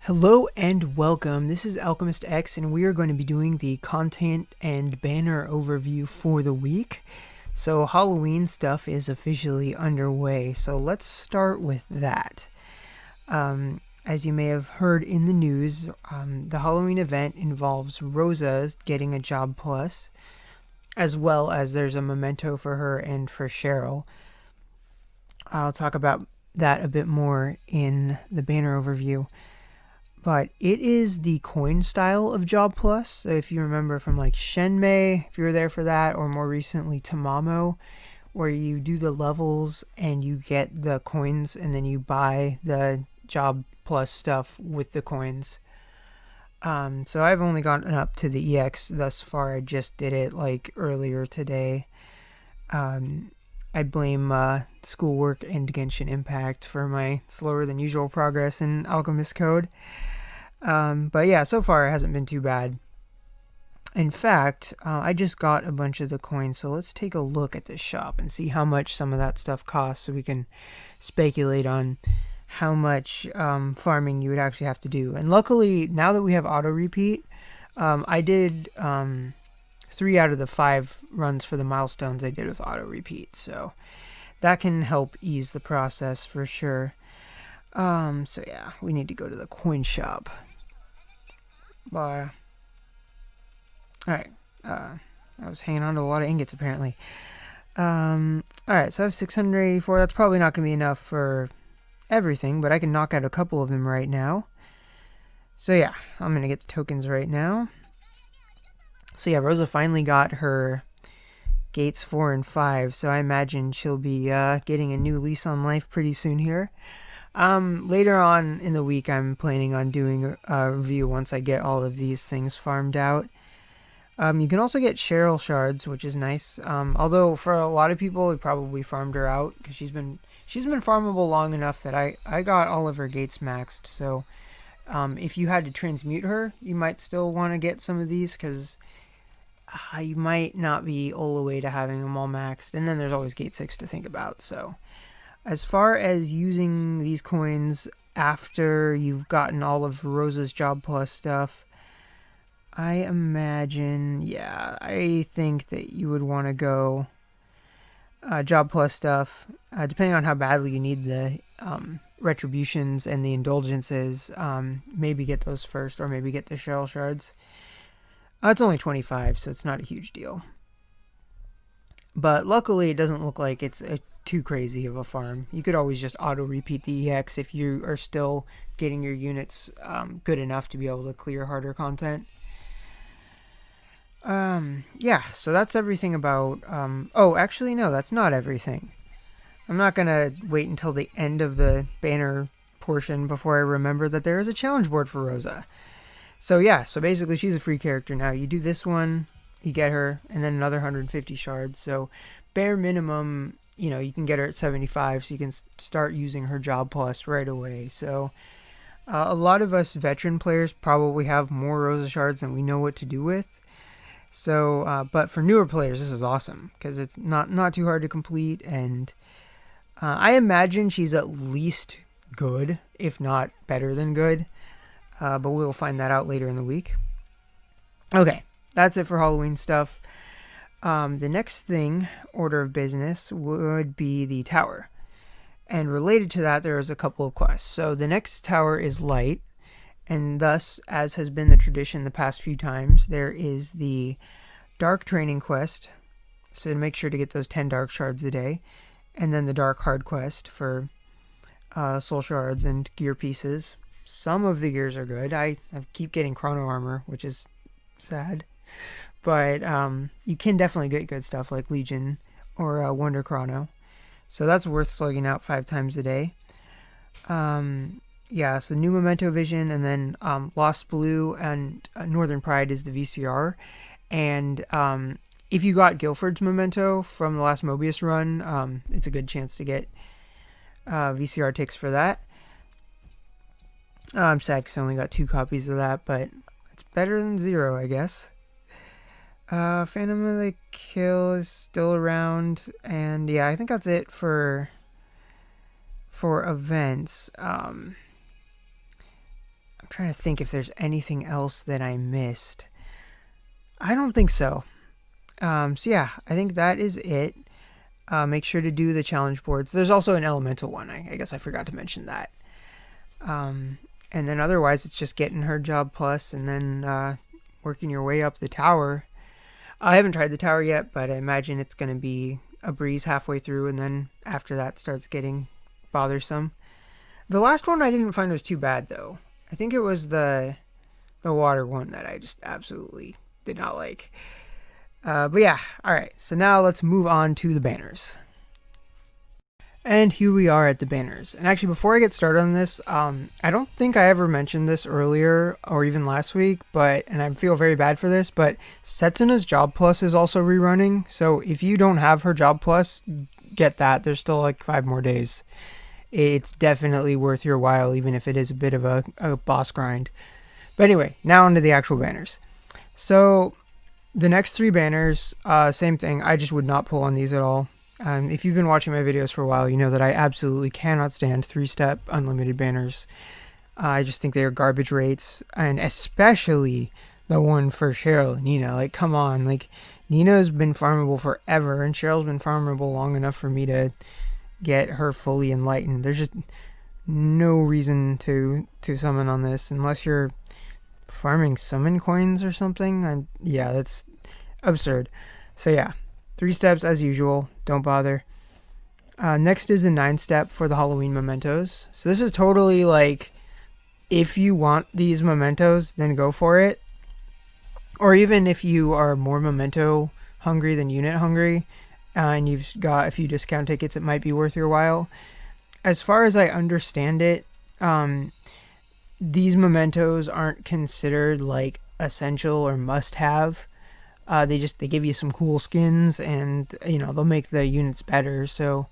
Hello and welcome. This is Alchemistexe, and we are going to be doing the content and banner overview for the week. So, Halloween stuff is officially underway, so let's start with that. As you may have heard in the news, the Halloween event involves Rosa getting a job plus, as well as there's a memento for her and for Cheryl. I'll talk about that a bit more in the banner overview. But it is the coin style of Job Plus. So if you remember from like Shenmei, if you were there for that, or more recently Tamamo, where you do the levels and you get the coins and then you buy the Job Plus stuff with the coins. So I've only gotten up to the EX thus far. I just did it like earlier today. I blame schoolwork and Genshin Impact for my slower than usual progress in Alchemist Code. But yeah, so far it hasn't been too bad. In fact, I just got a bunch of the coins, so let's take a look at this shop and see how much some of that stuff costs so we can speculate on how much farming you would actually have to do. And luckily, now that we have auto repeat, I did 3 out of the 5 runs for the milestones I did with auto repeat, so that can help ease the process for sure. So yeah, we need to go to the coin shop. Bye. Alright, I was hanging on to a lot of ingots apparently. Alright, so I have 684. That's probably not going to be enough for everything, but I can knock out a couple of them right now. So yeah, I'm going to get the tokens right now. So yeah, Rosa finally got her gates 4 and 5, so I imagine she'll be getting a new lease on life pretty soon here. Later on in the week, I'm planning on doing a review once I get all of these things farmed out. You can also get Cheryl shards, which is nice. Although for a lot of people, we probably farmed her out because she's been farmable long enough that I got all of her gates maxed. So, if you had to transmute her, you might still want to get some of these because you might not be all the way to having them all maxed. And then there's always gate 6 to think about. So, as far as using these coins after you've gotten all of Rosa's Job Plus stuff, I imagine, yeah, I think that you would want to go Job Plus stuff, depending on how badly you need the retributions and the indulgences, maybe get those first, or maybe get the Cheryl shards. It's only 25, so it's not a huge deal. But luckily, it doesn't look like it's too crazy of a farm. You could always just auto-repeat the EX if you are still getting your units good enough to be able to clear harder content. Yeah, so that's everything about... oh, actually, no, that's not everything. I'm not going to wait until the end of the banner portion before I remember that there is a challenge board for Rosa. So yeah, so basically she's a free character now. You do this one, you get her, and then another 150 shards. So bare minimum, you know, you can get her at 75, so you can start using her Job Plus right away. So a lot of us veteran players probably have more Rosa shards than we know what to do with. So, but for newer players, this is awesome because it's not too hard to complete, and I imagine she's at least good, if not better than good. But we'll find that out later in the week. Okay, that's it for Halloween stuff. The next thing, order of business, would be the tower. And related to that, there is a couple of quests. So the next tower is light, and thus, as has been the tradition the past few times, there is the dark training quest. So to make sure to get those 10 dark shards a day. And then the dark hard quest for soul shards and gear pieces. Some of the gears are good. I keep getting chrono armor, which is sad. But you can definitely get good stuff like Legion or Wonder Chrono. So that's worth slugging out 5 times a day. Yeah, so new Memento Vision, and then Lost Blue and Northern Pride is the VCR. And if you got Guilford's Memento from the last Mobius run, it's a good chance to get VCR ticks for that. I'm sad because I only got 2 copies of that, but it's better than 0, I guess. Phantom of the Kill is still around, and yeah, I think that's it for events. I'm trying to think if there's anything else that I missed. I don't think so. So yeah, I think that is it. Make sure to do the challenge boards. There's also an elemental one. I guess I forgot to mention that. And then otherwise, it's just getting her job plus and then working your way up the tower. I haven't tried the tower yet, but I imagine it's going to be a breeze halfway through, and then after that starts getting bothersome. The last one I didn't find was too bad, though. I think it was the water one that I just absolutely did not like. But yeah, alright, so now let's move on to the banners. And here we are at the banners. And actually, before I get started on this, I don't think I ever mentioned this earlier or even last week, and I feel very bad for this, but Setsuna's Job Plus is also rerunning. So if you don't have her Job Plus, get that. There's still like 5 more days. It's definitely worth your while, even if it is a bit of a boss grind. But anyway, now onto the actual banners. So the next 3 banners, same thing. I just would not pull on these at all. If you've been watching my videos for a while, you know that I absolutely cannot stand 3-step unlimited banners. I just think they are garbage rates, and especially the one for Cheryl and Nina. Like, come on, like, Nina's been farmable forever, and Cheryl's been farmable long enough for me to get her fully enlightened. There's just no reason to summon on this, unless you're farming summon coins or something. And yeah, that's absurd. So yeah, 3 steps as usual. Don't bother. Next is the 9-step for the Halloween mementos. So this is totally like, if you want these mementos, then go for it. Or even if you are more memento hungry than unit hungry, and you've got a few discount tickets, it might be worth your while. As far as I understand it, these mementos aren't considered like essential or must-have. They give you some cool skins, and they'll make the units better. So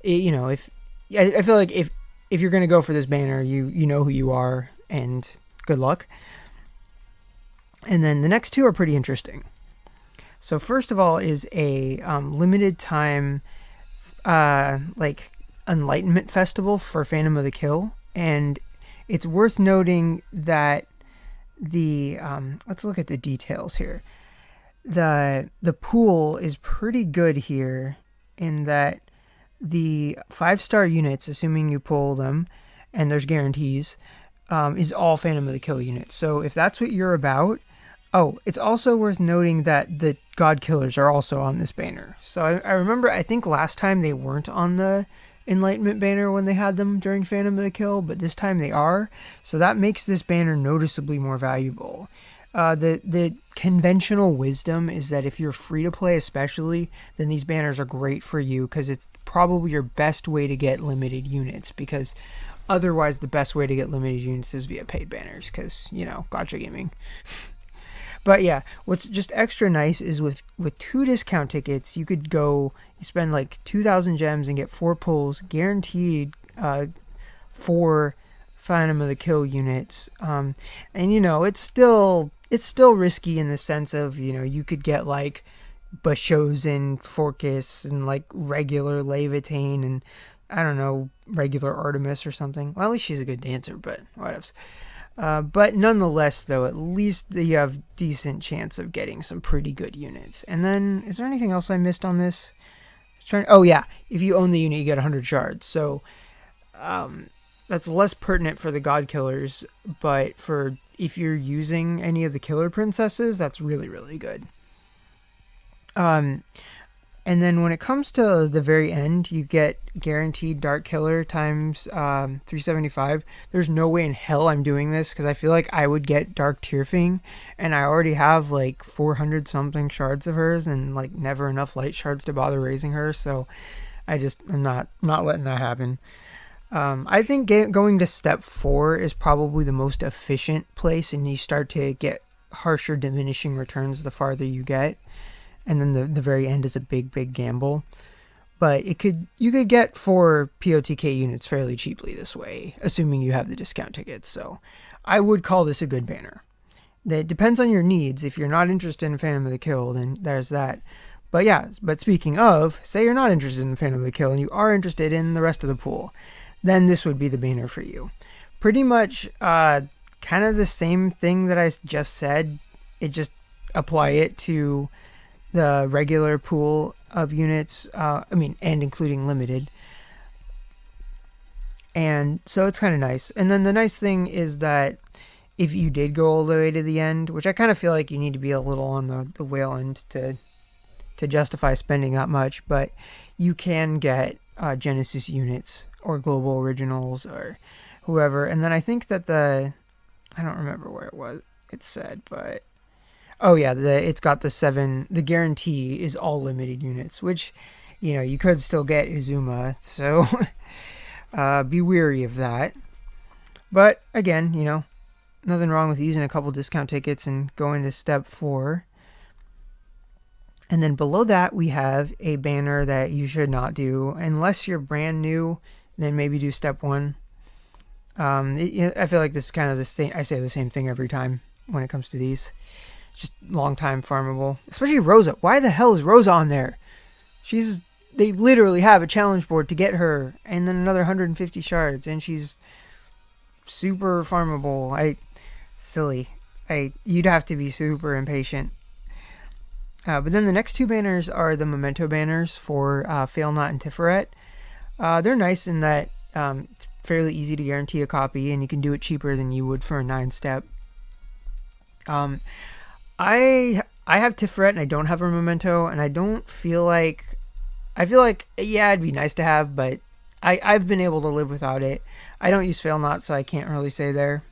if I feel like if you're gonna go for this banner, you know who you are, and good luck. And then the next 2 are pretty interesting. So first of all is a limited time like Enlightenment Festival for Phantom of the Kill, and it's worth noting that the let's look at the details here. The pool is pretty good here in that the 5-star units, assuming you pull them, and there's guarantees, is all Phantom of the Kill units. So if that's what you're about, it's also worth noting that the God Killers are also on this banner. So I remember, I think last time they weren't on the Enlightenment banner when they had them during Phantom of the Kill, but this time they are. So that makes this banner noticeably more valuable. The conventional wisdom is that if you're free to play especially, then these banners are great for you, because it's probably your best way to get limited units, because otherwise the best way to get limited units is via paid banners, because, gotcha gaming. But yeah, what's just extra nice is with 2 discount tickets, you could go, you spend like 2,000 gems and get 4 pulls, guaranteed 4 Phantom of the Kill units. And it's still risky in the sense of, you could get like Bashosin, Forcus, and like regular Levitane, and I don't know, regular Artemis or something. Well, at least she's a good dancer, but whatevs. But nonetheless, though, at least you have decent chance of getting some pretty good units. And then, is there anything else I missed on this? Oh yeah, if you own the unit, you get 100 shards. So that's less pertinent for the God Killers, but for if you're using any of the Killer Princesses, that's really, really good. And then when it comes to the very end, you get guaranteed Dark Killer times 375. There's no way in hell I'm doing this, because I feel like I would get Dark Tierfing, and I already have like 400 something shards of hers, and like never enough light shards to bother raising her. So I'm not letting that happen. I think going to step 4 is probably the most efficient place, and you start to get harsher diminishing returns the farther you get. And then the very end is a big gamble. But you could get 4 POTK units fairly cheaply this way, assuming you have the discount tickets. So I would call this a good banner. That depends on your needs. If you're not interested in Phantom of the Kill, then there's that. But yeah, speaking of, say you're not interested in Phantom of the Kill and you are interested in the rest of the pool, then this would be the banner for you. Pretty much kind of the same thing that I just said. It just apply it to the regular pool of units. And including limited. And so it's kind of nice. And then the nice thing is that if you did go all the way to the end, which I kind of feel like you need to be a little on the whale end to justify spending that much, but you can get Genesis units or Global Originals or whoever. And then I think that I don't remember where it said, but oh yeah, it's got the guarantee is all limited units, which, you could still get Izuma, so be wary of that. But again, nothing wrong with using a couple discount tickets and going to step 4. And then below that, we have a banner that you should not do unless you're brand new. Then maybe do step 1. I feel like this is kind of the same. I say the same thing every time when it comes to these. It's just long time farmable, especially Rosa. Why the hell is Rosa on there? They literally have a challenge board to get her, and then another 150 shards, and she's super farmable. Silly. You'd have to be super impatient. But then the next 2 banners are the Memento banners for Fail Not and Tiferet. They're nice in that it's fairly easy to guarantee a copy, and you can do it cheaper than you would for a 9-step. I have Tiferet and I don't have a Memento, and I feel like, yeah, it'd be nice to have, but I've been able to live without it. I don't use Fail Not, so I can't really say there.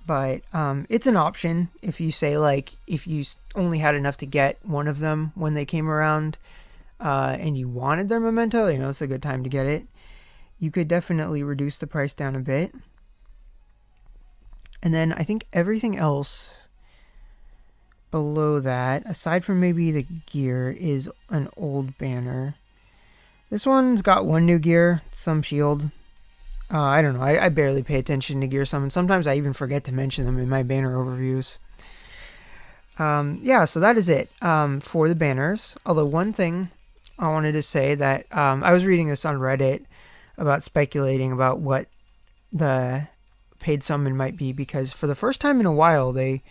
But it's an option if you say, like, if you only had enough to get one of them when they came around and you wanted their Memento, it's a good time to get it. You could definitely reduce the price down a bit. And then I think everything else below that, aside from maybe the gear, is an old banner. This one's got 1 new gear, some shield. I don't know. I barely pay attention to gear summons. Sometimes I even forget to mention them in my banner overviews. So that is it for the banners. Although one thing I wanted to say that I was reading this on Reddit about speculating about what the paid summon might be, because for the first time in a while they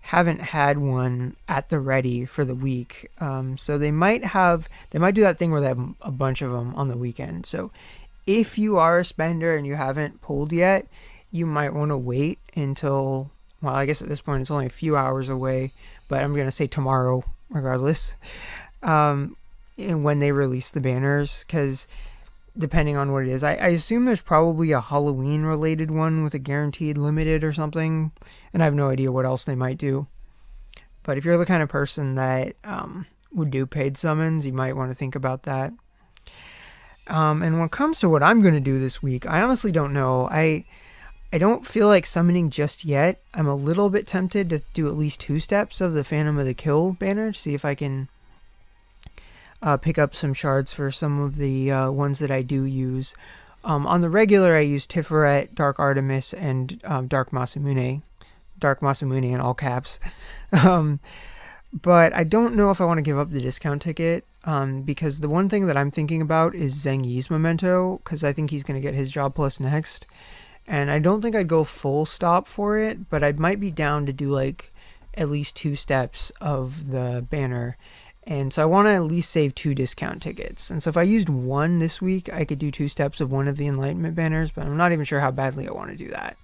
haven't had one at the ready for the week. So they might do that thing where they have a bunch of them on the weekend. So if you are a spender and you haven't pulled yet, you might want to wait until, well, I guess at this point it's only a few hours away, but I'm going to say tomorrow regardless, and when they release the banners, because depending on what it is, I assume there's probably a Halloween related one with a guaranteed limited or something, and I have no idea what else they might do. But if you're the kind of person that would do paid summons, you might want to think about that. And when it comes to what I'm going to do this week, I honestly don't know. I don't feel like summoning just yet. I'm a little bit tempted to do at least 2 steps of the Phantom of the Kill banner to see if I can pick up some shards for some of the ones that I do use. On the regular, I use Tiferet, Dark Artemis, and Dark Masamune. Dark Masamune in all caps. But I don't know if I want to give up the discount ticket, because the one thing that I'm thinking about is Zheng Yi's Memento, because I think he's going to get his job plus next. And I don't think I'd go full stop for it, but I might be down to do like at least 2 steps of the banner. And so I want to at least save 2 discount tickets. And so if I used 1 this week, I could do 2 steps of one of the Enlightenment banners, but I'm not even sure how badly I want to do that.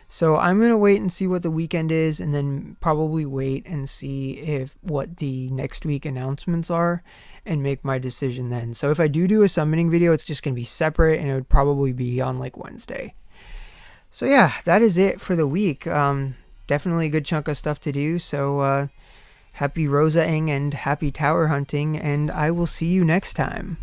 So I'm going to wait and see what the weekend is, and then probably wait and see what the next week announcements are and make my decision then. So if I do a summoning video, it's just going to be separate, and it would probably be on like Wednesday. So yeah, that is it for the week. Definitely a good chunk of stuff to do. So happy Rosa-ing and happy tower hunting, and I will see you next time.